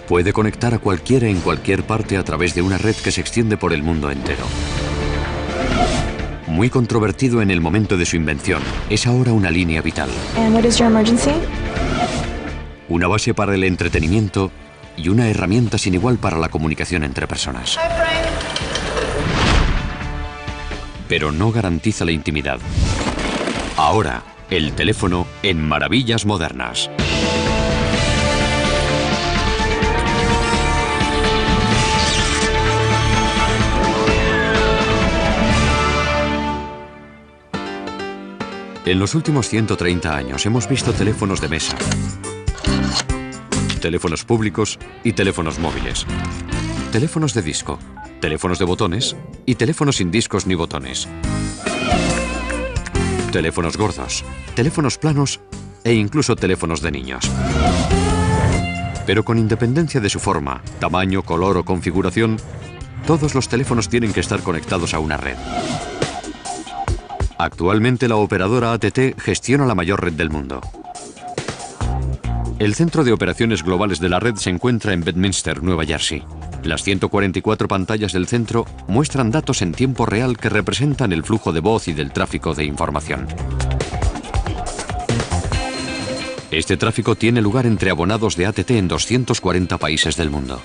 Puede conectar a cualquiera en cualquier parte a través de una red que se extiende por el mundo entero. Muy controvertido en el momento de su invención, es ahora una línea vital. And what is your emergency? Una base para el entretenimiento y una herramienta sin igual para la comunicación entre personas. Pero no garantiza la intimidad. Ahora, el teléfono en Maravillas Modernas. En los últimos 130 años hemos visto teléfonos de mesa, teléfonos públicos y teléfonos móviles, teléfonos de disco, teléfonos de botones y teléfonos sin discos ni botones, teléfonos gordos, teléfonos planos e incluso teléfonos de niños. Pero con independencia de su forma, tamaño, color o configuración, todos los teléfonos tienen que estar conectados a una red. Actualmente la operadora AT&T gestiona la mayor red del mundo. El centro de operaciones globales de la red se encuentra en Bedminster, Nueva Jersey. Las 144 pantallas del centro muestran datos en tiempo real que representan el flujo de voz y del tráfico de información. Este tráfico tiene lugar entre abonados de AT&T en 240 países del mundo.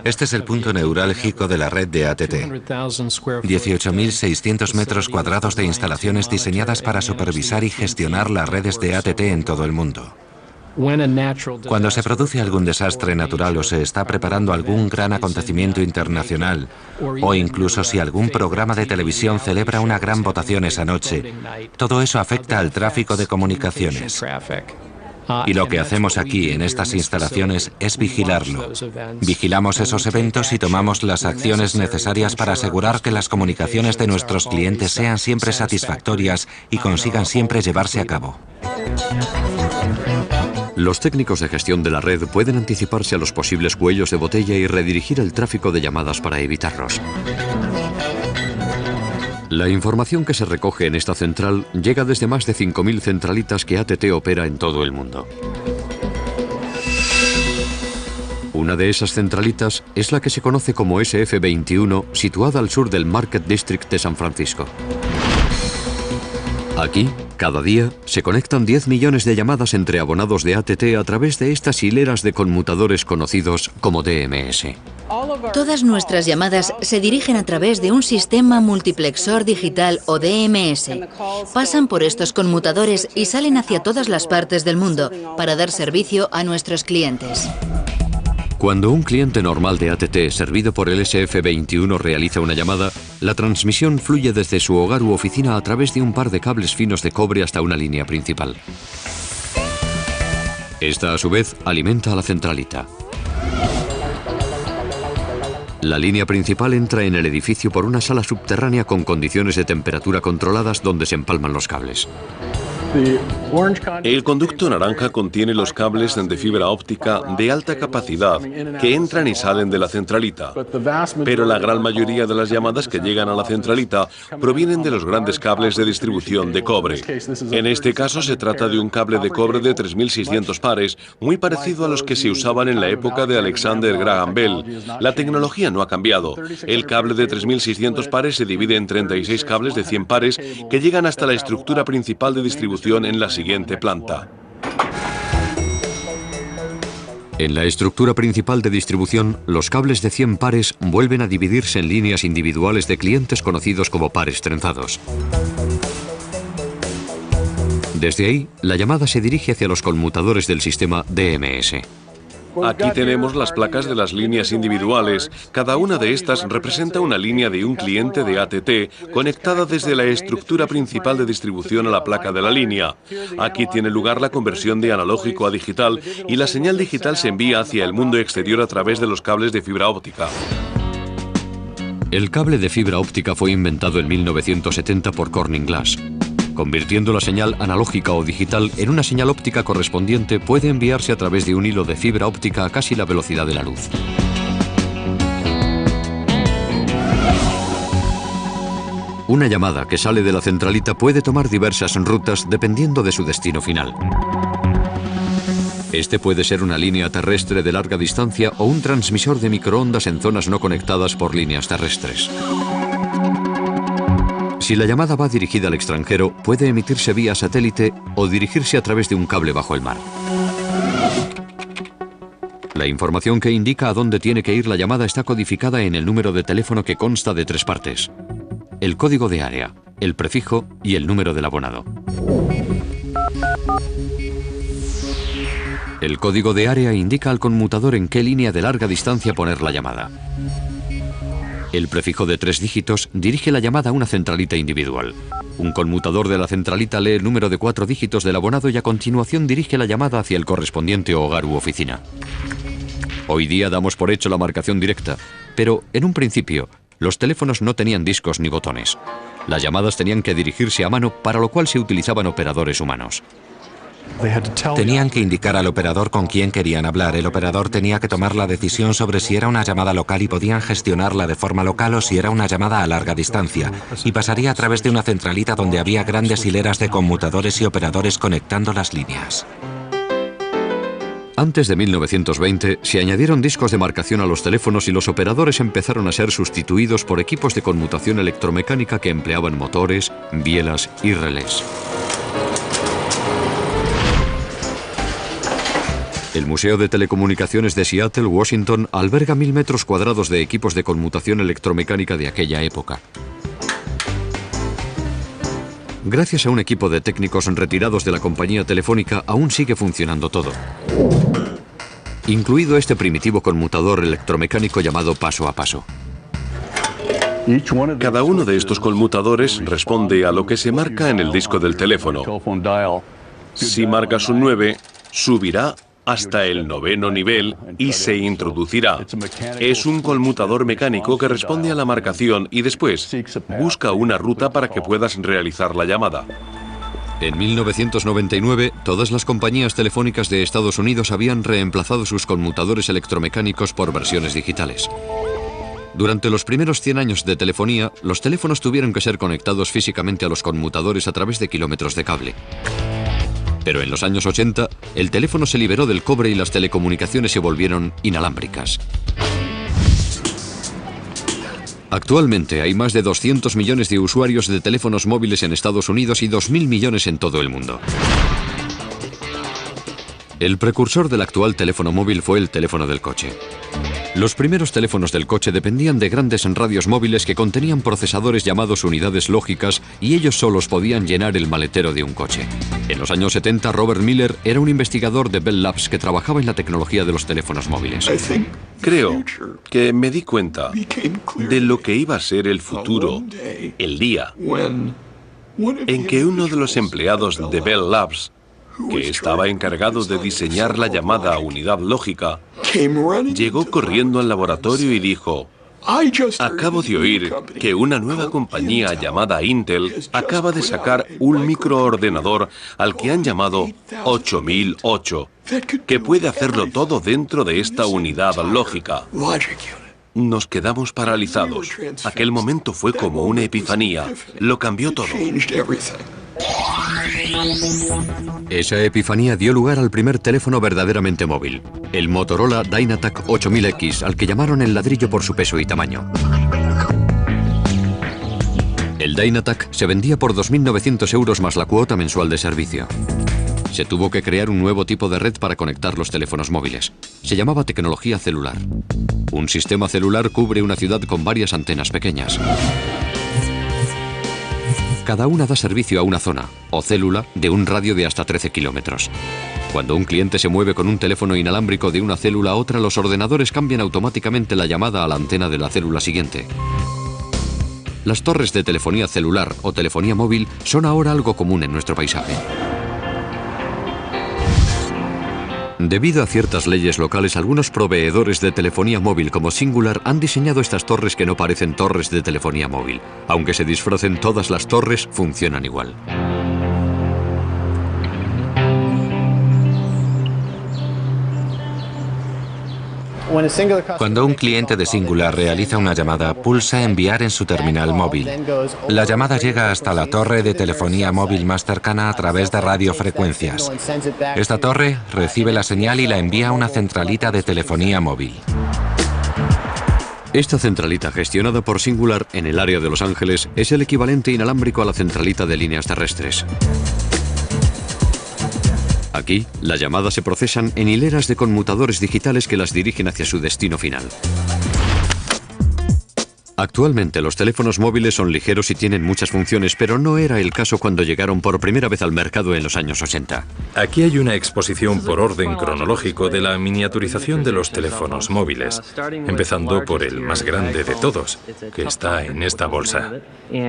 Este es el punto neurálgico de la red de AT&T. 18.600 metros cuadrados de instalaciones diseñadas para supervisar y gestionar las redes de AT&T en todo el mundo. Cuando se produce algún desastre natural o se está preparando algún gran acontecimiento internacional, o incluso si algún programa de televisión celebra una gran votación esa noche, todo eso afecta al tráfico de comunicaciones. Y lo que hacemos aquí, en estas instalaciones, es vigilarlo. Vigilamos esos eventos y tomamos las acciones necesarias para asegurar que las comunicaciones de nuestros clientes sean siempre satisfactorias y consigan siempre llevarse a cabo. Los técnicos de gestión de la red pueden anticiparse a los posibles cuellos de botella y redirigir el tráfico de llamadas para evitarlos. La información que se recoge en esta central llega desde más de 5.000 centralitas que AT&T opera en todo el mundo. Una de esas centralitas es la que se conoce como SF21, situada al sur del Market District de San Francisco. Aquí, cada día, se conectan 10 millones de llamadas entre abonados de AT&T a través de estas hileras de conmutadores conocidos como DMS. Todas nuestras llamadas se dirigen a través de un sistema multiplexor digital o DMS. Pasan por estos conmutadores y salen hacia todas las partes del mundo para dar servicio a nuestros clientes. Cuando un cliente normal de AT&T servido por el SF21 realiza una llamada, la transmisión fluye desde su hogar u oficina a través de un par de cables finos de cobre hasta una línea principal. Esta, a su vez, alimenta a la centralita. La línea principal entra en el edificio por una sala subterránea con condiciones de temperatura controladas donde se empalman los cables. El conducto naranja contiene los cables de fibra óptica de alta capacidad que entran y salen de la centralita, pero la gran mayoría de las llamadas que llegan a la centralita provienen de los grandes cables de distribución de cobre. En este caso se trata de un cable de cobre de 3.600 pares, muy parecido a los que se usaban en la época de Alexander Graham Bell. La tecnología no ha cambiado. El cable de 3.600 pares se divide en 36 cables de 100 pares que llegan hasta la estructura principal de distribución en la siguiente planta. En la estructura principal de distribución, los cables de 100 pares vuelven a dividirse en líneas individuales de clientes conocidos como pares trenzados. Desde ahí, la llamada se dirige hacia los conmutadores del sistema DMS. Aquí tenemos las placas de las líneas individuales. Cada una de estas representa una línea de un cliente de AT&T conectada desde la estructura principal de distribución a la placa de la línea. Aquí tiene lugar la conversión de analógico a digital y la señal digital se envía hacia el mundo exterior a través de los cables de fibra óptica. El cable de fibra óptica fue inventado en 1970 por Corning Glass. Convirtiendo la señal analógica o digital en una señal óptica correspondiente, puede enviarse a través de un hilo de fibra óptica a casi la velocidad de la luz. Una llamada que sale de la centralita puede tomar diversas rutas dependiendo de su destino final. Este puede ser una línea terrestre de larga distancia o un transmisor de microondas en zonas no conectadas por líneas terrestres. Si la llamada va dirigida al extranjero, puede emitirse vía satélite o dirigirse a través de un cable bajo el mar. La información que indica a dónde tiene que ir la llamada está codificada en el número de teléfono, que consta de 3 partes: el código de área, el prefijo y el número del abonado. El código de área indica al conmutador en qué línea de larga distancia poner la llamada. El prefijo de 3 dígitos dirige la llamada a una centralita individual. Un conmutador de la centralita lee el número de 4 dígitos del abonado y a continuación dirige la llamada hacia el correspondiente hogar u oficina. Hoy día damos por hecho la marcación directa, pero en un principio los teléfonos no tenían discos ni botones. Las llamadas tenían que dirigirse a mano, para lo cual se utilizaban operadores humanos. Tenían que indicar al operador con quién querían hablar. El operador tenía que tomar la decisión sobre si era una llamada local y podían gestionarla de forma local o si era una llamada a larga distancia. Y pasaría a través de una centralita donde había grandes hileras de conmutadores y operadores conectando las líneas. Antes de 1920 se añadieron discos de marcación a los teléfonos y los operadores empezaron a ser sustituidos por equipos de conmutación electromecánica que empleaban motores, bielas y relés. El Museo de Telecomunicaciones de Seattle, Washington, alberga 1000 metros cuadrados de equipos de conmutación electromecánica de aquella época. Gracias a un equipo de técnicos retirados de la compañía telefónica, aún sigue funcionando todo, incluido este primitivo conmutador electromecánico llamado paso a paso. Cada uno de estos conmutadores responde a lo que se marca en el disco del teléfono. Si marcas un 9, subirá hasta el 9º nivel y se introducirá. Es un conmutador mecánico que responde a la marcación y después busca una ruta para que puedas realizar la llamada. En 1999, todas las compañías telefónicas de Estados Unidos habían reemplazado sus conmutadores electromecánicos por versiones digitales. Durante los primeros 100 años de telefonía, los teléfonos tuvieron que ser conectados físicamente a los conmutadores a través de kilómetros de cable. Pero en los años 80, el teléfono se liberó del cobre y las telecomunicaciones se volvieron inalámbricas. Actualmente hay más de 200 millones de usuarios de teléfonos móviles en Estados Unidos y 2.000 millones en todo el mundo. El precursor del actual teléfono móvil fue el teléfono del coche. Los primeros teléfonos del coche dependían de grandes radios móviles que contenían procesadores llamados unidades lógicas y ellos solos podían llenar el maletero de un coche. En los años 70, Robert Miller era un investigador de Bell Labs que trabajaba en la tecnología de los teléfonos móviles. Creo que me di cuenta de lo que iba a ser el futuro, el día en que uno de los empleados de Bell Labs, que estaba encargado de diseñar la llamada unidad lógica, llegó corriendo al laboratorio y dijo: acabo de oír que una nueva compañía llamada Intel acaba de sacar un microordenador al que han llamado 8008, que puede hacerlo todo dentro de esta unidad lógica. Nos quedamos paralizados. Aquel momento fue como una epifanía. Lo cambió todo. Esa epifanía dio lugar al primer teléfono verdaderamente móvil, el Motorola Dynatac 8000X, al que llamaron el ladrillo por su peso y tamaño. El Dynatac se vendía por 2.900 euros más la cuota mensual de servicio. Se tuvo que crear un nuevo tipo de red para conectar los teléfonos móviles. Se llamaba tecnología celular. Un sistema celular cubre una ciudad con varias antenas pequeñas. Cada una da servicio a una zona, o célula, de un radio de hasta 13 kilómetros. Cuando un cliente se mueve con un teléfono inalámbrico de una célula a otra, los ordenadores cambian automáticamente la llamada a la antena de la célula siguiente. Las torres de telefonía celular o telefonía móvil son ahora algo común en nuestro paisaje. Debido a ciertas leyes locales, algunos proveedores de telefonía móvil como Singular han diseñado estas torres que no parecen torres de telefonía móvil. Aunque se disfracen todas las torres, funcionan igual. Cuando un cliente de Singular realiza una llamada, pulsa enviar en su terminal móvil. La llamada llega hasta la torre de telefonía móvil más cercana a través de radiofrecuencias. Esta torre recibe la señal y la envía a una centralita de telefonía móvil. Esta centralita, gestionada por Singular en el área de Los Ángeles, es el equivalente inalámbrico a la centralita de líneas terrestres. Aquí, las llamadas se procesan en hileras de conmutadores digitales que las dirigen hacia su destino final. Actualmente los teléfonos móviles son ligeros y tienen muchas funciones, pero no era el caso cuando llegaron por primera vez al mercado en los años 80. Aquí hay una exposición por orden cronológico de la miniaturización de los teléfonos móviles, empezando por el más grande de todos, que está en esta bolsa.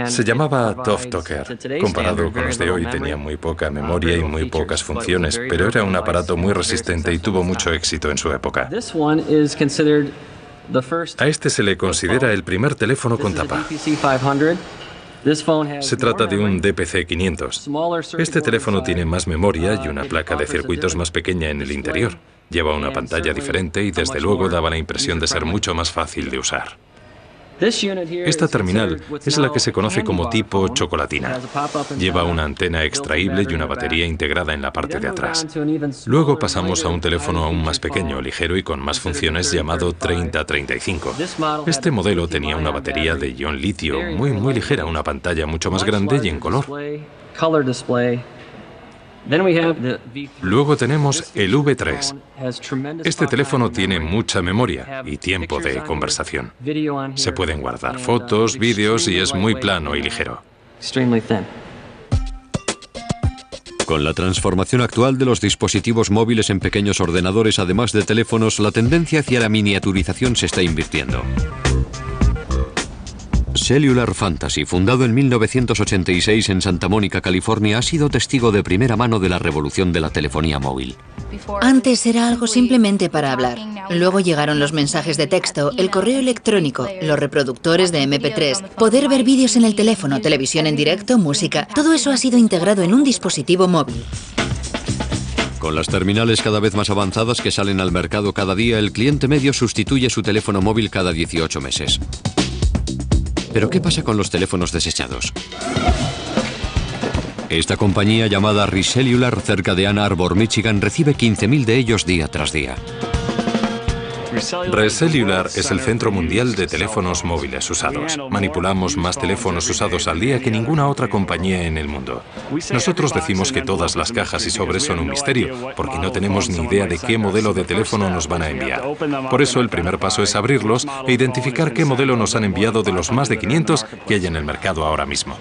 Se llamaba Tough Talker. Comparado con los de hoy, tenía muy poca memoria y muy pocas funciones, pero era un aparato muy resistente y tuvo mucho éxito en su época. A este se le considera el primer teléfono con tapa. Se trata de un DPC-500. Este teléfono tiene más memoria y una placa de circuitos más pequeña en el interior. Lleva una pantalla diferente y desde luego daba la impresión de ser mucho más fácil de usar. Esta terminal es la que se conoce como tipo chocolatina. Lleva una antena extraíble y una batería integrada en la parte de atrás. Luego pasamos a un teléfono aún más pequeño, ligero y con más funciones llamado 3035. Este modelo tenía una batería de ion litio muy ligera, una pantalla mucho más grande y en color. Luego tenemos el V3. Este teléfono tiene mucha memoria y tiempo de conversación. Se pueden guardar fotos, vídeos y es muy plano y ligero. Con la transformación actual de los dispositivos móviles en pequeños ordenadores, además de teléfonos, la tendencia hacia la miniaturización se está invirtiendo. Cellular Fantasy, fundado en 1986 en Santa Mónica, California, ha sido testigo de primera mano de la revolución de la telefonía móvil. Antes era algo simplemente para hablar. Luego llegaron los mensajes de texto, el correo electrónico, los reproductores de MP3, poder ver vídeos en el teléfono, televisión en directo, música. Todo eso ha sido integrado en un dispositivo móvil. Con las terminales cada vez más avanzadas que salen al mercado cada día, el cliente medio sustituye su teléfono móvil cada 18 meses. ¿Pero qué pasa con los teléfonos desechados? Esta compañía llamada Recellular, cerca de Ann Arbor, Michigan, recibe 15.000 de ellos día tras día. Recellular es el centro mundial de teléfonos móviles usados. Manipulamos más teléfonos usados al día que ninguna otra compañía en el mundo. Nosotros decimos que todas las cajas y sobres son un misterio, porque no tenemos ni idea de qué modelo de teléfono nos van a enviar. Por eso el primer paso es abrirlos e identificar qué modelo nos han enviado de los más de 500 que hay en el mercado ahora mismo.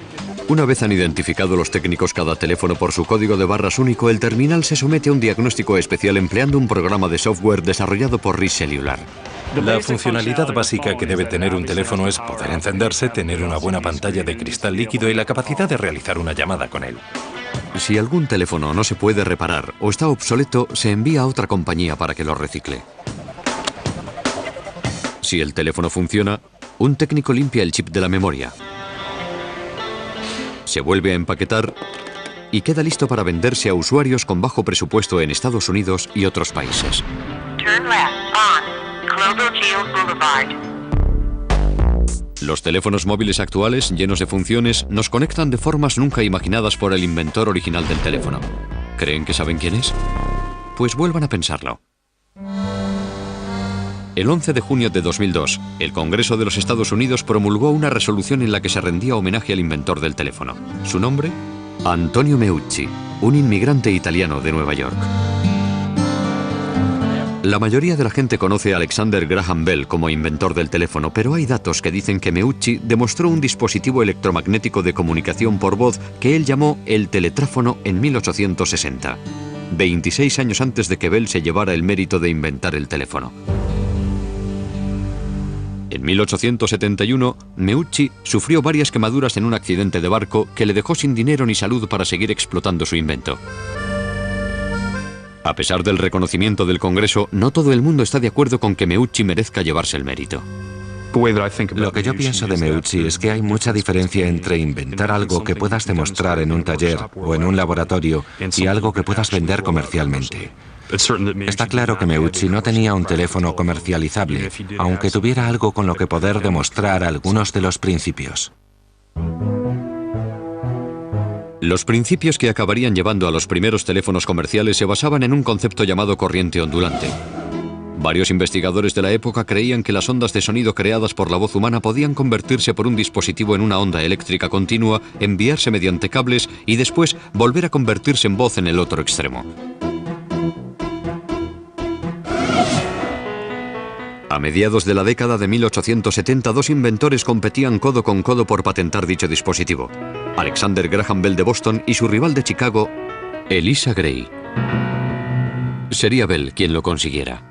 Una vez han identificado los técnicos cada teléfono por su código de barras único, el terminal se somete a un diagnóstico especial empleando un programa de software desarrollado por Recellular. La funcionalidad básica que debe tener un teléfono es poder encenderse, tener una buena pantalla de cristal líquido y la capacidad de realizar una llamada con él. Si algún teléfono no se puede reparar o está obsoleto, se envía a otra compañía para que lo recicle. Si el teléfono funciona, un técnico limpia el chip de la memoria. Se vuelve a empaquetar y queda listo para venderse a usuarios con bajo presupuesto en Estados Unidos y otros países. Los teléfonos móviles actuales, llenos de funciones, nos conectan de formas nunca imaginadas por el inventor original del teléfono. ¿Creen que saben quién es? Pues vuelvan a pensarlo. El 11 de junio de 2002, el Congreso de los Estados Unidos promulgó una resolución en la que se rendía homenaje al inventor del teléfono. ¿Su nombre? Antonio Meucci, un inmigrante italiano de Nueva York. La mayoría de la gente conoce a Alexander Graham Bell como inventor del teléfono, pero hay datos que dicen que Meucci demostró un dispositivo electromagnético de comunicación por voz que él llamó el teletráfono en 1860, 26 años antes de que Bell se llevara el mérito de inventar el teléfono. En 1871, Meucci sufrió varias quemaduras en un accidente de barco que le dejó sin dinero ni salud para seguir explotando su invento. A pesar del reconocimiento del Congreso, no todo el mundo está de acuerdo con que Meucci merezca llevarse el mérito. Lo que yo pienso de Meucci es que hay mucha diferencia entre inventar algo que puedas demostrar en un taller o en un laboratorio y algo que puedas vender comercialmente. Está claro que Meucci no tenía un teléfono comercializable, aunque tuviera algo con lo que poder demostrar algunos de los principios. Los principios que acabarían llevando a los primeros teléfonos comerciales se basaban en un concepto llamado corriente ondulante. Varios investigadores de la época creían que las ondas de sonido creadas por la voz humana podían convertirse por un dispositivo en una onda eléctrica continua, enviarse mediante cables y después volver a convertirse en voz en el otro extremo. A mediados de la década de 1870, dos inventores competían codo con codo por patentar dicho dispositivo: Alexander Graham Bell de Boston y su rival de Chicago, Elisha Gray. Sería Bell quien lo consiguiera.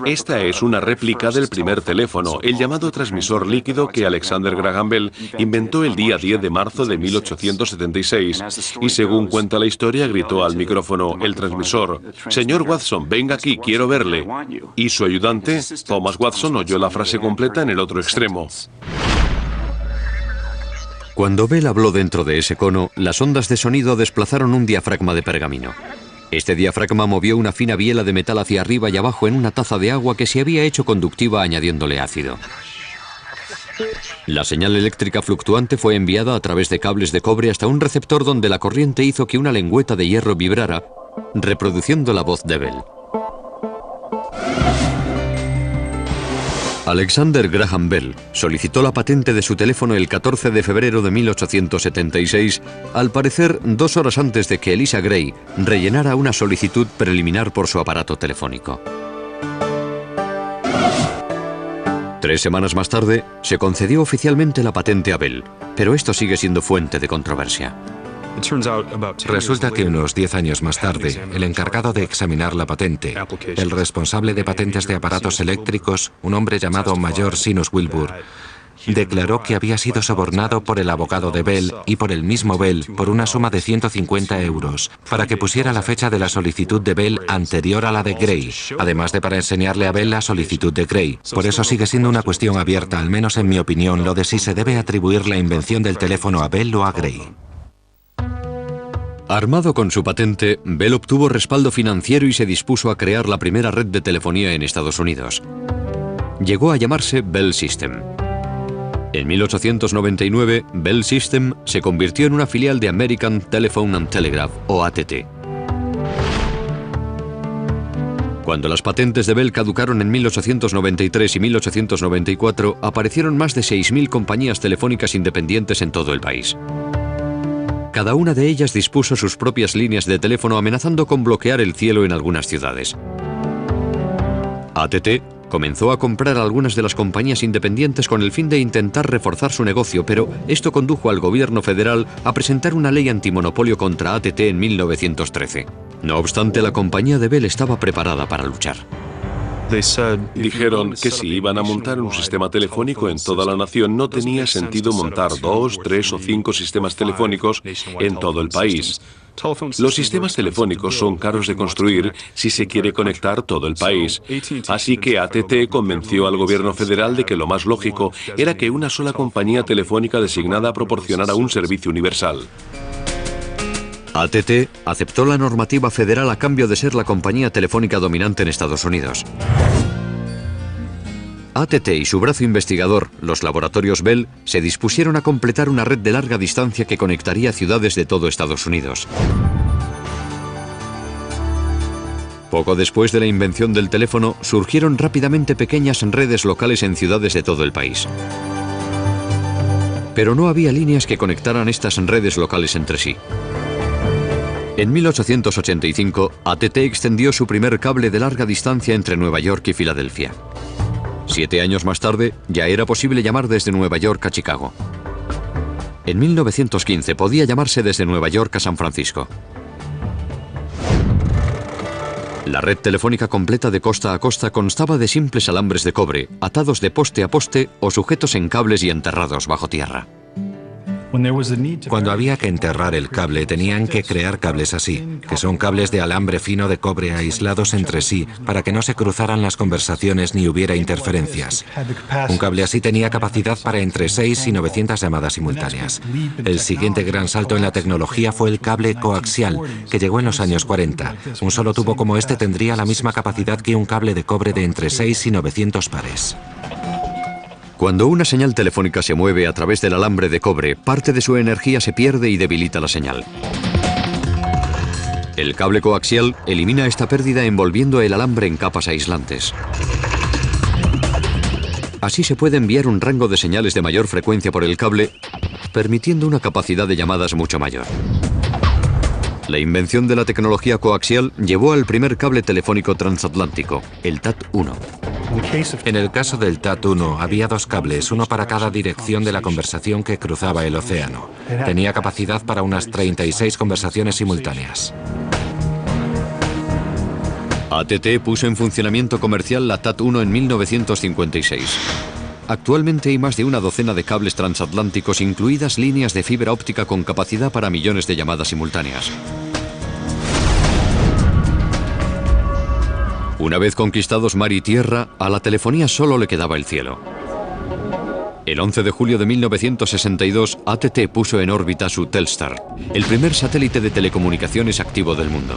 Esta es una réplica del primer teléfono, el llamado transmisor líquido que Alexander Graham Bell inventó el día 10 de marzo de 1876 y, según cuenta la historia, gritó al micrófono el transmisor: «Señor Watson, venga aquí, quiero verle». Y su ayudante, Thomas Watson, oyó la frase completa en el otro extremo. Cuando Bell habló dentro de ese cono, las ondas de sonido desplazaron un diafragma de pergamino. Este diafragma movió una fina biela de metal hacia arriba y abajo en una taza de agua que se había hecho conductiva añadiéndole ácido. La señal eléctrica fluctuante fue enviada a través de cables de cobre hasta un receptor donde la corriente hizo que una lengüeta de hierro vibrara, reproduciendo la voz de Bell. Alexander Graham Bell solicitó la patente de su teléfono el 14 de febrero de 1876, al parecer 2 horas antes de que Elisha Gray rellenara una solicitud preliminar por su aparato telefónico. 3 semanas más tarde, se concedió oficialmente la patente a Bell, pero esto sigue siendo fuente de controversia. Resulta que unos 10 años más tarde, el encargado de examinar la patente, el responsable de patentes de aparatos eléctricos, un hombre llamado Mayor Sinus Wilbur, declaró que había sido sobornado por el abogado de Bell y por el mismo Bell por una suma de 150 euros para que pusiera la fecha de la solicitud de Bell anterior a la de Gray, además de para enseñarle a Bell la solicitud de Gray. Por eso sigue siendo una cuestión abierta, al menos en mi opinión, lo de si se debe atribuir la invención del teléfono a Bell o a Gray. Armado con su patente, Bell obtuvo respaldo financiero y se dispuso a crear la primera red de telefonía en Estados Unidos. Llegó a llamarse Bell System. En 1899, Bell System se convirtió en una filial de American Telephone and Telegraph, o ATT. Cuando las patentes de Bell caducaron en 1893 y 1894, aparecieron más de 6.000 compañías telefónicas independientes en todo el país. Cada una de ellas dispuso sus propias líneas de teléfono, amenazando con bloquear el cielo en algunas ciudades. ATT comenzó a comprar algunas de las compañías independientes con el fin de intentar reforzar su negocio, pero esto condujo al gobierno federal a presentar una ley antimonopolio contra ATT en 1913. No obstante, la compañía de Bell estaba preparada para luchar. Dijeron que si iban a montar un sistema telefónico en toda la nación, no tenía sentido montar 2, 3 o 5 sistemas telefónicos en todo el país. Los sistemas telefónicos son caros de construir si se quiere conectar todo el país. Así que ATT convenció al gobierno federal de que lo más lógico era que una sola compañía telefónica designada proporcionara un servicio universal. ATT aceptó la normativa federal a cambio de ser la compañía telefónica dominante en Estados Unidos. ATT y su brazo investigador, los laboratorios Bell, se dispusieron a completar una red de larga distancia que conectaría ciudades de todo Estados Unidos. Poco después de la invención del teléfono, surgieron rápidamente pequeñas redes locales en ciudades de todo el país. Pero no había líneas que conectaran estas redes locales entre sí. En 1885, ATT extendió su primer cable de larga distancia entre Nueva York y Filadelfia. 7 años más tarde, ya era posible llamar desde Nueva York a Chicago. En 1915 podía llamarse desde Nueva York a San Francisco. La red telefónica completa de costa a costa constaba de simples alambres de cobre, atados de poste a poste o sujetos en cables y enterrados bajo tierra. Cuando había que enterrar el cable, tenían que crear cables así, que son cables de alambre fino de cobre aislados entre sí para que no se cruzaran las conversaciones ni hubiera interferencias. Un cable así tenía capacidad para entre 6 y 900 llamadas simultáneas. El siguiente gran salto en la tecnología fue el cable coaxial, que llegó en los años 40. Un solo tubo como este tendría la misma capacidad que un cable de cobre de entre 6 y 900 pares. Cuando una señal telefónica se mueve a través del alambre de cobre, parte de su energía se pierde y debilita la señal. El cable coaxial elimina esta pérdida envolviendo el alambre en capas aislantes. Así se puede enviar un rango de señales de mayor frecuencia por el cable, permitiendo una capacidad de llamadas mucho mayor. La invención de la tecnología coaxial llevó al primer cable telefónico transatlántico, el TAT-1. En el caso del TAT-1 había dos cables, uno para cada dirección de la conversación que cruzaba el océano. Tenía capacidad para unas 36 conversaciones simultáneas. AT&T puso en funcionamiento comercial la TAT-1 en 1956. Actualmente hay más de una docena de cables transatlánticos, incluidas líneas de fibra óptica con capacidad para millones de llamadas simultáneas. Una vez conquistados mar y tierra, a la telefonía solo le quedaba el cielo. El 11 de julio de 1962, AT&T puso en órbita su Telstar, el primer satélite de telecomunicaciones activo del mundo.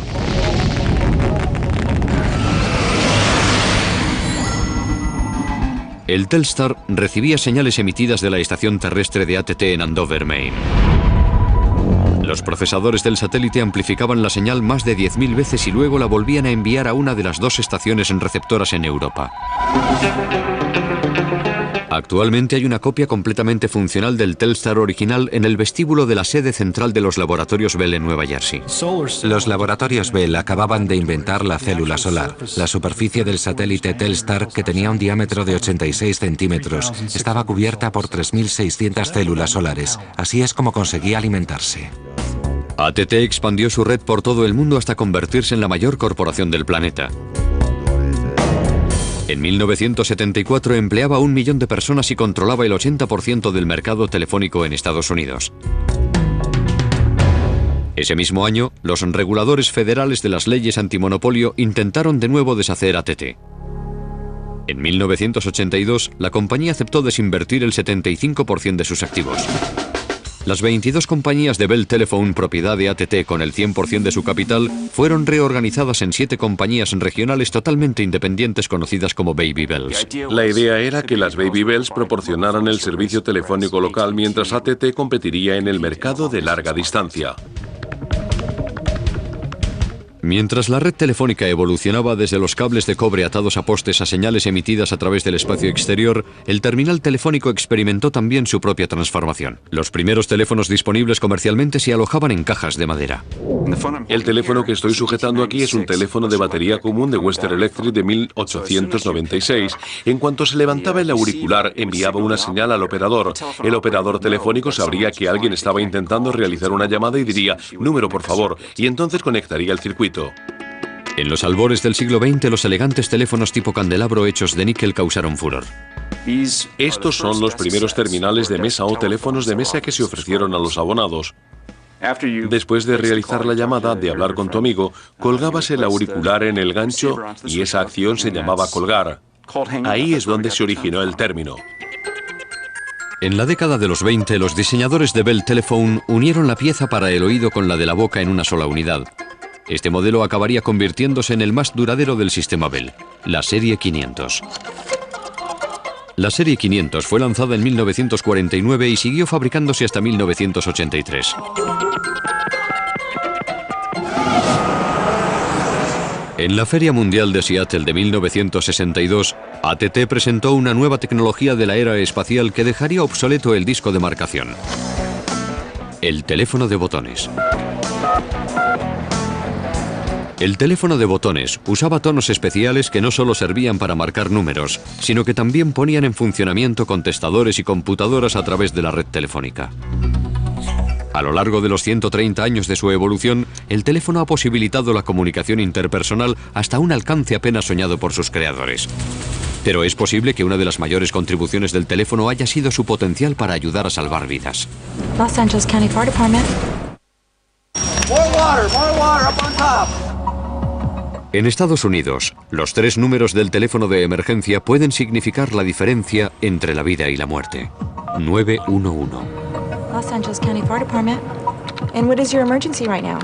El Telstar recibía señales emitidas de la estación terrestre de AT&T en Andover, Maine. Los procesadores del satélite amplificaban la señal más de 10.000 veces y luego la volvían a enviar a una de las dos estaciones receptoras en Europa. Actualmente hay una copia completamente funcional del Telstar original en el vestíbulo de la sede central de los laboratorios Bell en Nueva Jersey. Los laboratorios Bell acababan de inventar la célula solar. La superficie del satélite Telstar, que tenía un diámetro de 86 centímetros, estaba cubierta por 3.600 células solares. Así es como conseguía alimentarse. AT&T expandió su red por todo el mundo hasta convertirse en la mayor corporación del planeta. En 1974 empleaba a 1 millón de personas y controlaba el 80% del mercado telefónico en Estados Unidos. Ese mismo año, los reguladores federales de las leyes antimonopolio intentaron de nuevo deshacer AT&T. En 1982, la compañía aceptó desinvertir el 75% de sus activos. Las 22 compañías de Bell Telephone, propiedad de AT&T con el 100% de su capital, fueron reorganizadas en 7 compañías regionales totalmente independientes conocidas como Baby Bells. La idea era que las Baby Bells proporcionaran el servicio telefónico local mientras AT&T competiría en el mercado de larga distancia. Mientras la red telefónica evolucionaba desde los cables de cobre atados a postes a señales emitidas a través del espacio exterior, el terminal telefónico experimentó también su propia transformación. Los primeros teléfonos disponibles comercialmente se alojaban en cajas de madera. El teléfono que estoy sujetando aquí es un teléfono de batería común de Western Electric de 1896. En cuanto se levantaba el auricular, enviaba una señal al operador. El operador telefónico sabría que alguien estaba intentando realizar una llamada y diría, número por favor, y entonces conectaría el circuito. En los albores del siglo XX, los elegantes teléfonos tipo candelabro hechos de níquel causaron furor. Estos son los primeros terminales de mesa o teléfonos de mesa que se ofrecieron a los abonados. Después de realizar la llamada, de hablar con tu amigo, colgabas el auricular en el gancho y esa acción se llamaba colgar. Ahí es donde se originó el término. En la década de los 20, los diseñadores de Bell Telephone unieron la pieza para el oído con la de la boca en una sola unidad. Este modelo acabaría convirtiéndose en el más duradero del sistema Bell, la serie 500. La serie 500 fue lanzada en 1949 y siguió fabricándose hasta 1983. En la Feria Mundial de Seattle de 1962, AT&T presentó una nueva tecnología de la era espacial que dejaría obsoleto el disco de marcación: el teléfono de botones. El teléfono de botones usaba tonos especiales que no solo servían para marcar números, sino que también ponían en funcionamiento contestadores y computadoras a través de la red telefónica. A lo largo de los 130 años de su evolución, el teléfono ha posibilitado la comunicación interpersonal hasta un alcance apenas soñado por sus creadores. Pero es posible que una de las mayores contribuciones del teléfono haya sido su potencial para ayudar a salvar vidas. Los Angeles County Fire Department. More water, up on top. En Estados Unidos, los 3 números del teléfono de emergencia pueden significar la diferencia entre la vida y la muerte. 911. Los Angeles County Fire Department. And what is your emergency right now?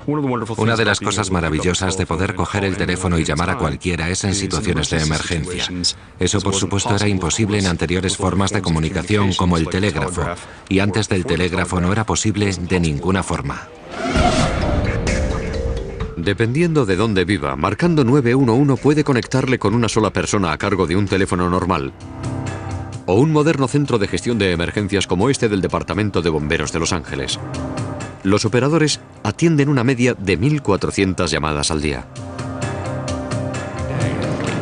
Una de las cosas maravillosas de poder coger el teléfono y llamar a cualquiera es en situaciones de emergencia. Eso, por supuesto, era imposible en anteriores formas de comunicación como el telégrafo. Y antes del telégrafo no era posible de ninguna forma. Dependiendo de dónde viva, marcando 911 puede conectarle con una sola persona a cargo de un teléfono normal. O un moderno centro de gestión de emergencias como este del Departamento de Bomberos de Los Ángeles. Los operadores atienden una media de 1.400 llamadas al día.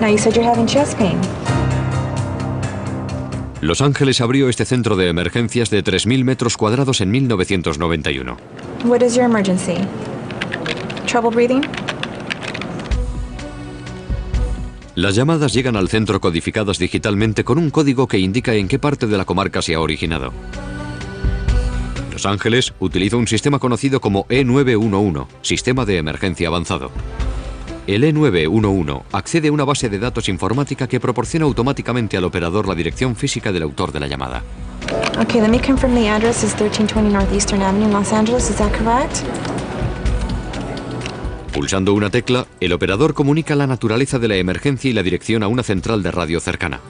Now you said you're having chest pain. Los Ángeles abrió este centro de emergencias de 3.000 metros cuadrados en 1991. What is your emergency? Trouble breathing? Las llamadas llegan al centro codificadas digitalmente con un código que indica en qué parte de la comarca se ha originado. Los Ángeles utiliza un sistema conocido como E911, Sistema de Emergencia Avanzado. El E911 accede a una base de datos informática que proporciona automáticamente al operador la dirección física del autor de la llamada. Okay, let me confirm the address is 1320 Northeastern Avenue, Los Angeles. Is that correct? Pulsando una tecla, el operador comunica la naturaleza de la emergencia y la dirección a una central de radio cercana.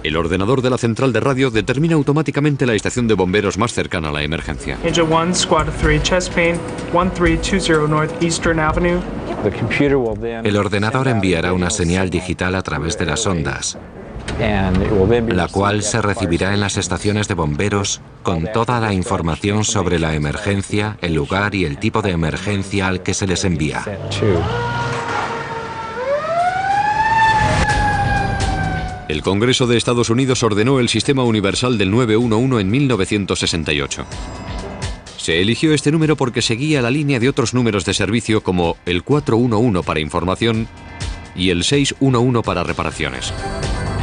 El ordenador de la central de radio determina automáticamente la estación de bomberos más cercana a la emergencia. Engine 1, Squad 3, chest pain, 1320 Northeastern Avenue. El ordenador enviará una señal digital a través de las ondas, la cual se recibirá en las estaciones de bomberos con toda la información sobre la emergencia, el lugar y el tipo de emergencia al que se les envía. El Congreso de Estados Unidos ordenó el Sistema Universal del 911 en 1968. Se eligió este número porque seguía la línea de otros números de servicio como el 411 para información y el 611 para reparaciones.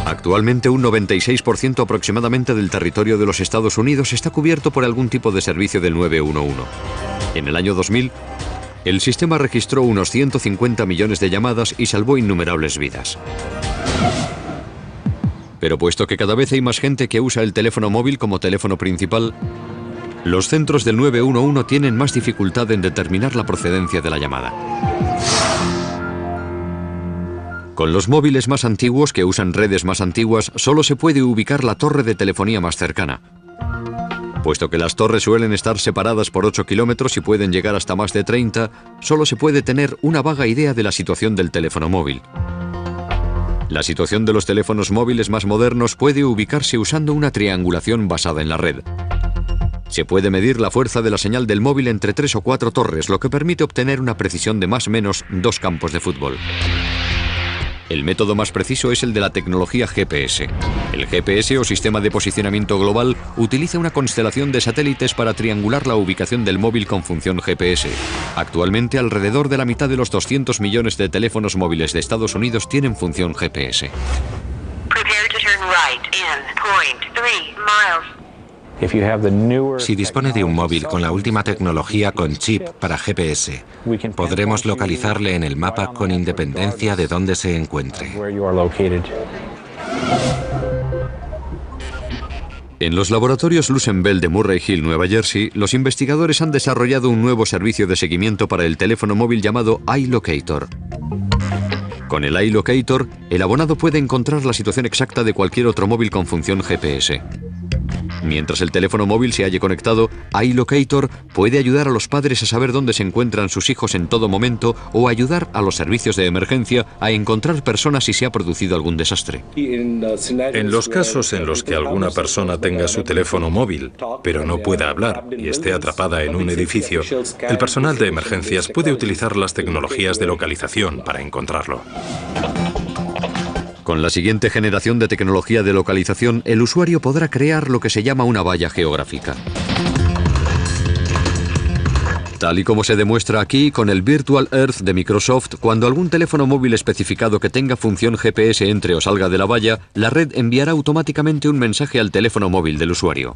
Actualmente un 96% aproximadamente del territorio de los Estados Unidos está cubierto por algún tipo de servicio del 911. En el año 2000, el sistema registró unos 150 millones de llamadas y salvó innumerables vidas. Pero puesto que cada vez hay más gente que usa el teléfono móvil como teléfono principal, los centros del 911 tienen más dificultad en determinar la procedencia de la llamada. Con los móviles más antiguos que usan redes más antiguas, solo se puede ubicar la torre de telefonía más cercana. Puesto que las torres suelen estar separadas por 8 kilómetros y pueden llegar hasta más de 30, solo se puede tener una vaga idea de la situación del teléfono móvil. La situación de los teléfonos móviles más modernos puede ubicarse usando una triangulación basada en la red. Se puede medir la fuerza de la señal del móvil entre 3 o 4 torres, lo que permite obtener una precisión de más o menos 2 campos de fútbol. El método más preciso es el de la tecnología GPS. El GPS, o Sistema de Posicionamiento Global, utiliza una constelación de satélites para triangular la ubicación del móvil con función GPS. Actualmente, alrededor de la mitad de los 200 millones de teléfonos móviles de Estados Unidos tienen función GPS. Prepare to turn right in 0.3 miles. Si dispone de un móvil con la última tecnología con chip para GPS, podremos localizarle en el mapa con independencia de dónde se encuentre. En los laboratorios Lucent-Bell de Murray Hill, Nueva Jersey, los investigadores han desarrollado un nuevo servicio de seguimiento para el teléfono móvil llamado iLocator. Con el iLocator, el abonado puede encontrar la situación exacta de cualquier otro móvil con función GPS. Mientras el teléfono móvil se halle conectado, iLocator puede ayudar a los padres a saber dónde se encuentran sus hijos en todo momento o ayudar a los servicios de emergencia a encontrar personas si se ha producido algún desastre. En los casos en los que alguna persona tenga su teléfono móvil, pero no pueda hablar y esté atrapada en un edificio, el personal de emergencias puede utilizar las tecnologías de localización para encontrarlo. Con la siguiente generación de tecnología de localización, el usuario podrá crear lo que se llama una valla geográfica. Tal y como se demuestra aquí con el Virtual Earth de Microsoft, cuando algún teléfono móvil especificado que tenga función GPS entre o salga de la valla, la red enviará automáticamente un mensaje al teléfono móvil del usuario.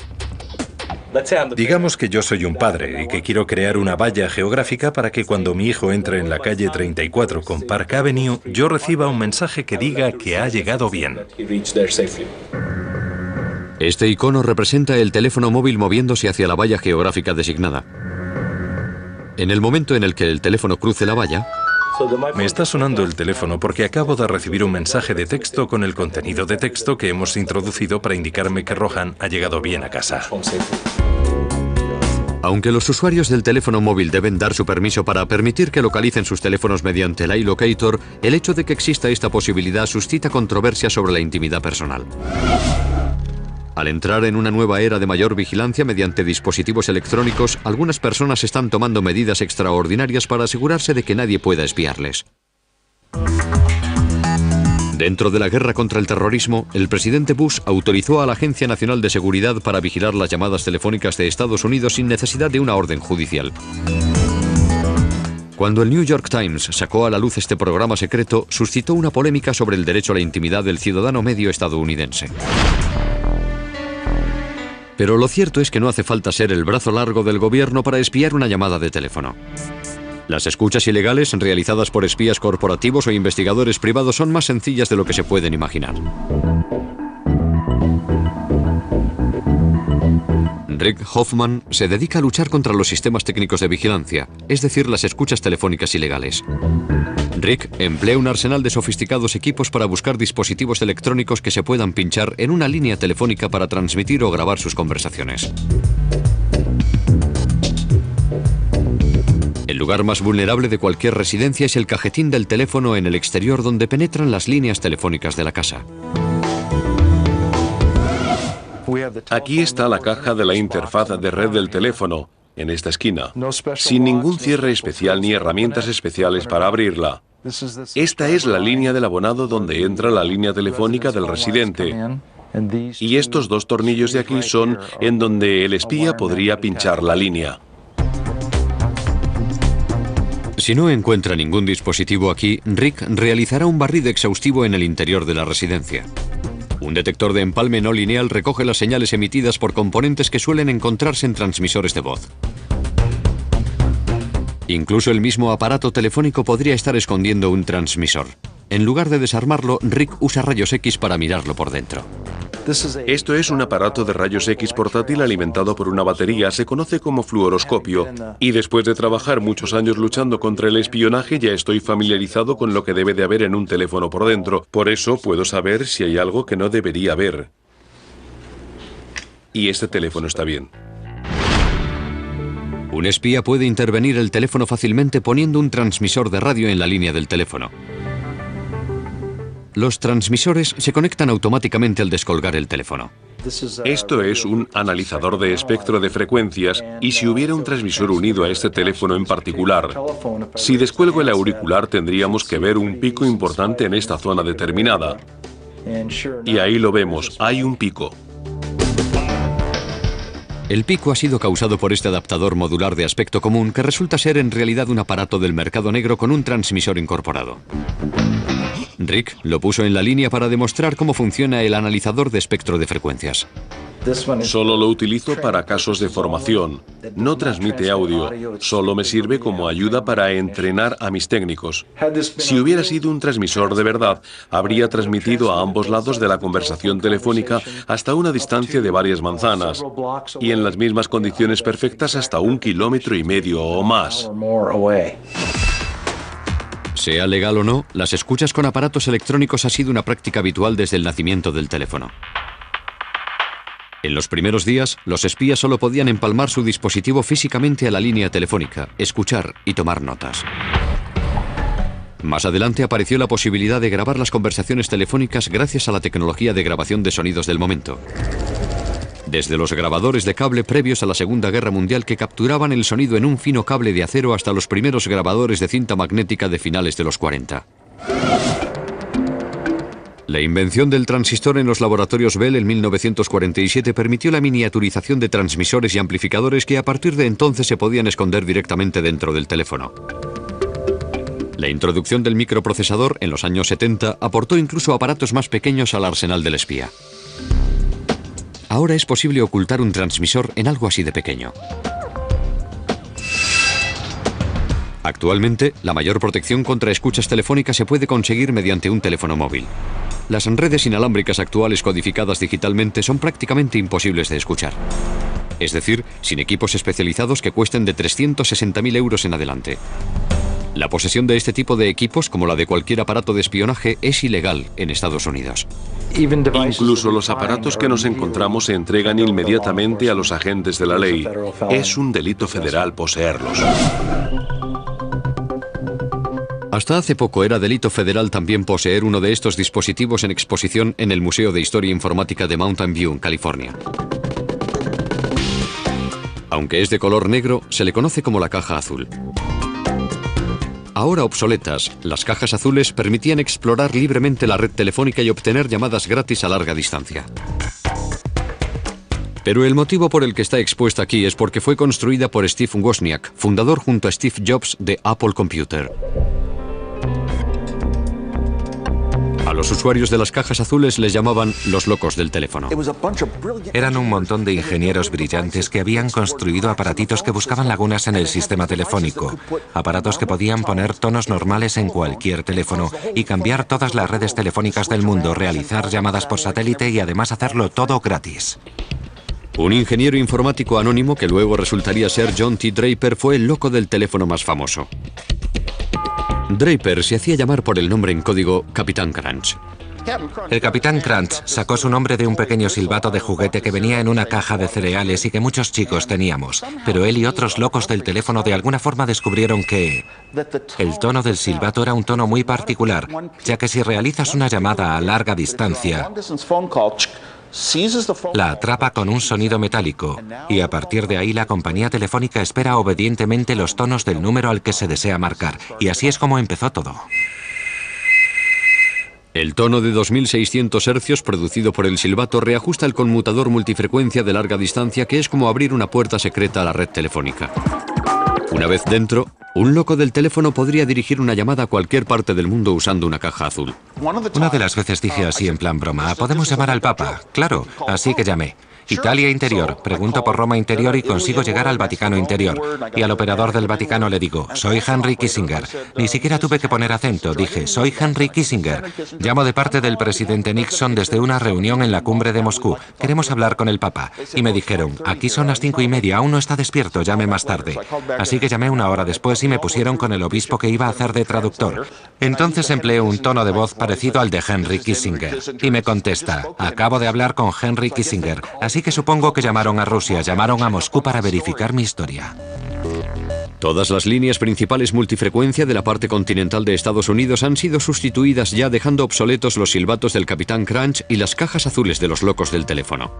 Digamos que yo soy un padre y que quiero crear una valla geográfica para que cuando mi hijo entre en la calle 34 con Park Avenue, yo reciba un mensaje que diga que ha llegado bien. Este icono representa el teléfono móvil moviéndose hacia la valla geográfica designada. En el momento en el que el teléfono cruce la valla, me está sonando el teléfono porque acabo de recibir un mensaje de texto con el contenido de texto que hemos introducido para indicarme que Rohan ha llegado bien a casa. Aunque los usuarios del teléfono móvil deben dar su permiso para permitir que localicen sus teléfonos mediante el iLocator, el hecho de que exista esta posibilidad suscita controversia sobre la intimidad personal. Al entrar en una nueva era de mayor vigilancia mediante dispositivos electrónicos, algunas personas están tomando medidas extraordinarias para asegurarse de que nadie pueda espiarles. Dentro de la guerra contra el terrorismo, el presidente Bush autorizó a la Agencia Nacional de Seguridad para vigilar las llamadas telefónicas de Estados Unidos sin necesidad de una orden judicial. Cuando el New York Times sacó a la luz este programa secreto, suscitó una polémica sobre el derecho a la intimidad del ciudadano medio estadounidense. Pero lo cierto es que no hace falta ser el brazo largo del gobierno para espiar una llamada de teléfono. Las escuchas ilegales realizadas por espías corporativos o investigadores privados son más sencillas de lo que se pueden imaginar. Rick Hoffman se dedica a luchar contra los sistemas técnicos de vigilancia, es decir, las escuchas telefónicas ilegales. Rick emplea un arsenal de sofisticados equipos para buscar dispositivos electrónicos que se puedan pinchar en una línea telefónica para transmitir o grabar sus conversaciones. El lugar más vulnerable de cualquier residencia es el cajetín del teléfono en el exterior donde penetran las líneas telefónicas de la casa. Aquí está la caja de la interfaz de red del teléfono, en esta esquina, sin ningún cierre especial ni herramientas especiales para abrirla. Esta es la línea del abonado donde entra la línea telefónica del residente. Y estos dos tornillos de aquí son en donde el espía podría pinchar la línea. Si no encuentra ningún dispositivo aquí, Rick realizará un barrido exhaustivo en el interior de la residencia. Un detector de empalme no lineal recoge las señales emitidas por componentes que suelen encontrarse en transmisores de voz. Incluso el mismo aparato telefónico podría estar escondiendo un transmisor. En lugar de desarmarlo, Rick usa rayos X para mirarlo por dentro. Esto es un aparato de rayos X portátil alimentado por una batería, se conoce como fluoroscopio. Y después de trabajar muchos años luchando contra el espionaje, ya estoy familiarizado con lo que debe de haber en un teléfono por dentro. Por eso puedo saber si hay algo que no debería haber. Y este teléfono está bien. Un espía puede intervenir el teléfono fácilmente poniendo un transmisor de radio en la línea del teléfono. Los transmisores se conectan automáticamente al descolgar el teléfono. Esto es un analizador de espectro de frecuencias y si hubiera un transmisor unido a este teléfono en particular, si descuelgo el auricular tendríamos que ver un pico importante en esta zona determinada. Y ahí lo vemos, hay un pico. El pico ha sido causado por este adaptador modular de aspecto común que resulta ser en realidad un aparato del mercado negro con un transmisor incorporado. Rick lo puso en la línea para demostrar cómo funciona el analizador de espectro de frecuencias. Solo lo utilizo para casos de formación. No transmite audio, solo me sirve como ayuda para entrenar a mis técnicos. Si hubiera sido un transmisor de verdad, habría transmitido a ambos lados de la conversación telefónica hasta una distancia de varias manzanas y en las mismas condiciones perfectas hasta 1,5 kilómetros o más. Sea legal o no, las escuchas con aparatos electrónicos ha sido una práctica habitual desde el nacimiento del teléfono. En los primeros días, los espías solo podían empalmar su dispositivo físicamente a la línea telefónica, escuchar y tomar notas. Más adelante apareció la posibilidad de grabar las conversaciones telefónicas gracias a la tecnología de grabación de sonidos del momento. Desde los grabadores de cable previos a la Segunda Guerra Mundial que capturaban el sonido en un fino cable de acero hasta los primeros grabadores de cinta magnética de finales de los 40. La invención del transistor en los laboratorios Bell en 1947 permitió la miniaturización de transmisores y amplificadores que a partir de entonces se podían esconder directamente dentro del teléfono. La introducción del microprocesador en los años 70 aportó incluso aparatos más pequeños al arsenal del espía. Ahora es posible ocultar un transmisor en algo así de pequeño. Actualmente, la mayor protección contra escuchas telefónicas se puede conseguir mediante un teléfono móvil. Las redes inalámbricas actuales codificadas digitalmente son prácticamente imposibles de escuchar. Es decir, sin equipos especializados que cuesten de 360.000 euros en adelante. La posesión de este tipo de equipos, como la de cualquier aparato de espionaje, es ilegal en Estados Unidos. Incluso los aparatos que nos encontramos se entregan inmediatamente a los agentes de la ley. Es un delito federal poseerlos. Hasta hace poco era delito federal también poseer uno de estos dispositivos en exposición en el Museo de Historia Informática de Mountain View, en California. Aunque es de color negro, se le conoce como la caja azul. Ahora obsoletas, las cajas azules permitían explorar libremente la red telefónica y obtener llamadas gratis a larga distancia. Pero el motivo por el que está expuesta aquí es porque fue construida por Steve Wozniak, fundador junto a Steve Jobs de Apple Computer. A los usuarios de las cajas azules les llamaban los locos del teléfono. Eran un montón de ingenieros brillantes que habían construido aparatitos que buscaban lagunas en el sistema telefónico. Aparatos que podían poner tonos normales en cualquier teléfono y cambiar todas las redes telefónicas del mundo, realizar llamadas por satélite y además hacerlo todo gratis. Un ingeniero informático anónimo que luego resultaría ser John T. Draper fue el loco del teléfono más famoso. Draper se hacía llamar por el nombre en código Capitán Crunch. El Capitán Crunch sacó su nombre de un pequeño silbato de juguete que venía en una caja de cereales y que muchos chicos teníamos. Pero él y otros locos del teléfono de alguna forma descubrieron que el tono del silbato era un tono muy particular, ya que si realizas una llamada a larga distancia, la atrapa con un sonido metálico y a partir de ahí la compañía telefónica espera obedientemente los tonos del número al que se desea marcar. Y así es como empezó todo. El tono de 2600 hercios producido por el silbato reajusta el conmutador multifrecuencia de larga distancia, que es como abrir una puerta secreta a la red telefónica. Una vez dentro, un loco del teléfono podría dirigir una llamada a cualquier parte del mundo usando una caja azul. Una de las veces dije así en plan broma: ¿podemos llamar al Papa? Claro, así que llamé. Italia Interior. Pregunto por Roma Interior y consigo llegar al Vaticano Interior. Y al operador del Vaticano le digo: soy Henry Kissinger. Ni siquiera tuve que poner acento. Dije: soy Henry Kissinger. Llamo de parte del presidente Nixon desde una reunión en la cumbre de Moscú. Queremos hablar con el Papa. Y me dijeron: aquí son las 5:30, aún no está despierto, llame más tarde. Así que llamé una hora después y me pusieron con el obispo que iba a hacer de traductor. Entonces empleé un tono de voz parecido al de Henry Kissinger. Y me contesta: acabo de hablar con Henry Kissinger. Así que supongo que llamaron a Rusia, llamaron a Moscú para verificar mi historia. Todas las líneas principales multifrecuencia de la parte continental de Estados Unidos han sido sustituidas ya, dejando obsoletos los silbatos del Capitán Crunch y las cajas azules de los locos del teléfono.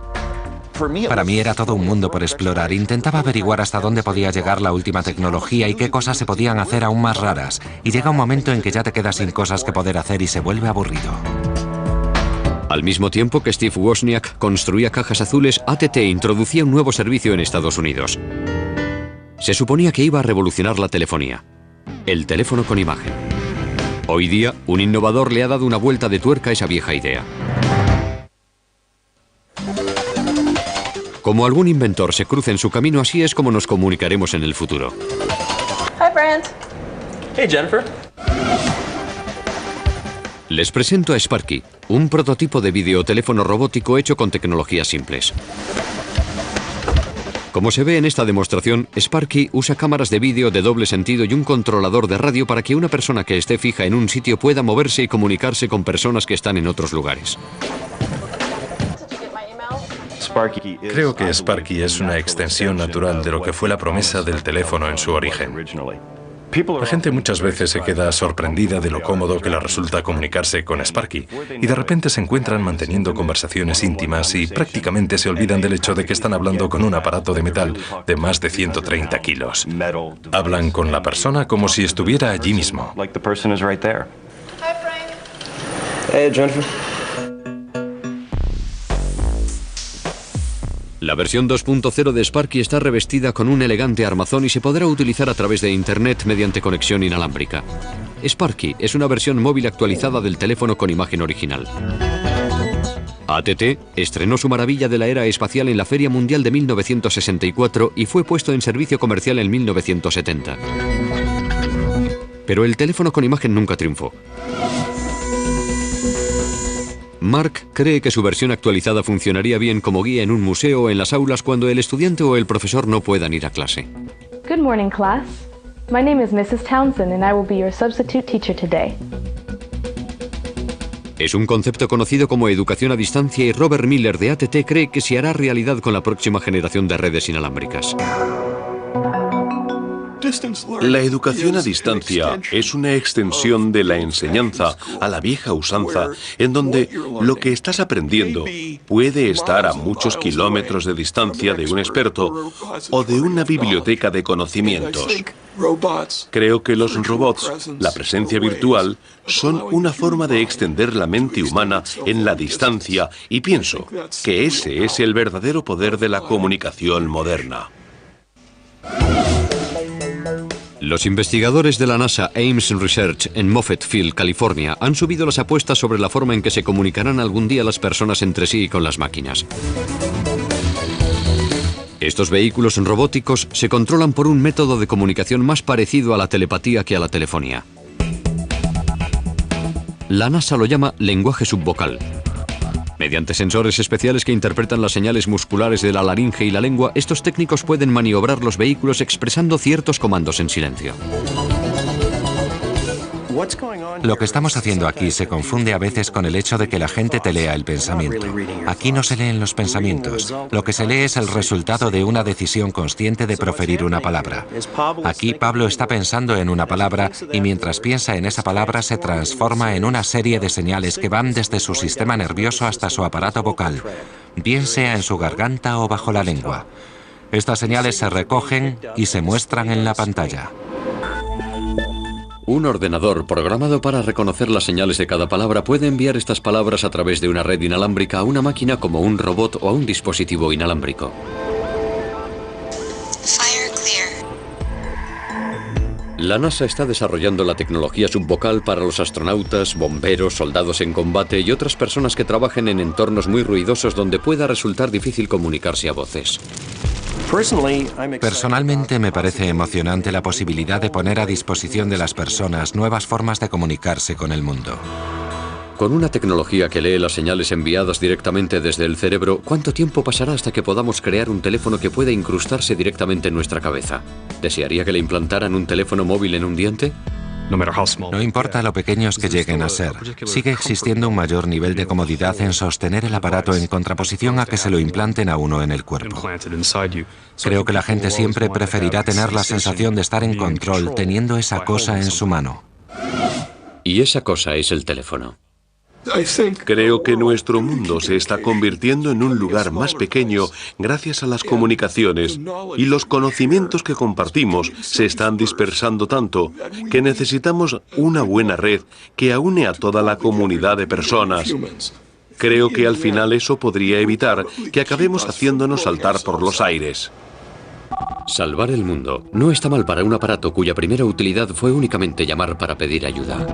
Para mí era todo un mundo por explorar. Intentaba averiguar hasta dónde podía llegar la última tecnología y qué cosas se podían hacer aún más raras. Y llega un momento en que ya te quedas sin cosas que poder hacer y se vuelve aburrido. Al mismo tiempo que Steve Wozniak construía cajas azules, AT&T introducía un nuevo servicio en Estados Unidos. Se suponía que iba a revolucionar la telefonía: el teléfono con imagen. Hoy día, un innovador le ha dado una vuelta de tuerca a esa vieja idea. Como algún inventor se cruza en su camino, así es como nos comunicaremos en el futuro. Hi, Brent. Hey, Jennifer. Les presento a Sparky, un prototipo de videoteléfono robótico hecho con tecnologías simples. Como se ve en esta demostración, Sparky usa cámaras de vídeo de doble sentido y un controlador de radio para que una persona que esté fija en un sitio pueda moverse y comunicarse con personas que están en otros lugares. Creo que Sparky es una extensión natural de lo que fue la promesa del teléfono en su origen. La gente muchas veces se queda sorprendida de lo cómodo que le resulta comunicarse con Sparky y de repente se encuentran manteniendo conversaciones íntimas y prácticamente se olvidan del hecho de que están hablando con un aparato de metal de más de 130 kilos. Hablan con la persona como si estuviera allí mismo. Hey, Jennifer. La versión 2.0 de Sparky está revestida con un elegante armazón y se podrá utilizar a través de Internet mediante conexión inalámbrica. Sparky es una versión móvil actualizada del teléfono con imagen original. AT&T estrenó su maravilla de la era espacial en la Feria Mundial de 1964 y fue puesto en servicio comercial en 1970. Pero el teléfono con imagen nunca triunfó. Mark cree que su versión actualizada funcionaría bien como guía en un museo o en las aulas cuando el estudiante o el profesor no puedan ir a clase. Good morning, class. My name is Mrs. Townsend and I will be your substitute teacher today. Es un concepto conocido como educación a distancia y Robert Miller de AT&T cree que se hará realidad con la próxima generación de redes inalámbricas. La educación a distancia es una extensión de la enseñanza a la vieja usanza, en donde lo que estás aprendiendo puede estar a muchos kilómetros de distancia de un experto o de una biblioteca de conocimientos. Creo que los robots, la presencia virtual, son una forma de extender la mente humana en la distancia y pienso que ese es el verdadero poder de la comunicación moderna. Los investigadores de la NASA Ames Research en Moffett Field, California, han subido las apuestas sobre la forma en que se comunicarán algún día las personas entre sí y con las máquinas. Estos vehículos robóticos se controlan por un método de comunicación más parecido a la telepatía que a la telefonía. La NASA lo llama lenguaje subvocal. Mediante sensores especiales que interpretan las señales musculares de la laringe y la lengua, estos técnicos pueden maniobrar los vehículos expresando ciertos comandos en silencio. Lo que estamos haciendo aquí se confunde a veces con el hecho de que la gente te lea el pensamiento. Aquí no se leen los pensamientos. Lo que se lee es el resultado de una decisión consciente de proferir una palabra. Aquí Pablo está pensando en una palabra y mientras piensa en esa palabra se transforma en una serie de señales que van desde su sistema nervioso hasta su aparato vocal, bien sea en su garganta o bajo la lengua. Estas señales se recogen y se muestran en la pantalla. Un ordenador programado para reconocer las señales de cada palabra puede enviar estas palabras a través de una red inalámbrica a una máquina como un robot o a un dispositivo inalámbrico. La NASA está desarrollando la tecnología subvocal para los astronautas, bomberos, soldados en combate y otras personas que trabajen en entornos muy ruidosos donde pueda resultar difícil comunicarse a voces. Personalmente me parece emocionante la posibilidad de poner a disposición de las personas nuevas formas de comunicarse con el mundo. Con una tecnología que lee las señales enviadas directamente desde el cerebro, ¿cuánto tiempo pasará hasta que podamos crear un teléfono que pueda incrustarse directamente en nuestra cabeza? ¿Desearía que le implantaran un teléfono móvil en un diente? No importa lo pequeños que lleguen a ser, sigue existiendo un mayor nivel de comodidad en sostener el aparato en contraposición a que se lo implanten a uno en el cuerpo. Creo que la gente siempre preferirá tener la sensación de estar en control teniendo esa cosa en su mano. Y esa cosa es el teléfono. Creo que nuestro mundo se está convirtiendo en un lugar más pequeño gracias a las comunicaciones y los conocimientos que compartimos se están dispersando tanto que necesitamos una buena red que aúne a toda la comunidad de personas. Creo que al final eso podría evitar que acabemos haciéndonos saltar por los aires. Salvar el mundo no está mal para un aparato cuya primera utilidad fue únicamente llamar para pedir ayuda.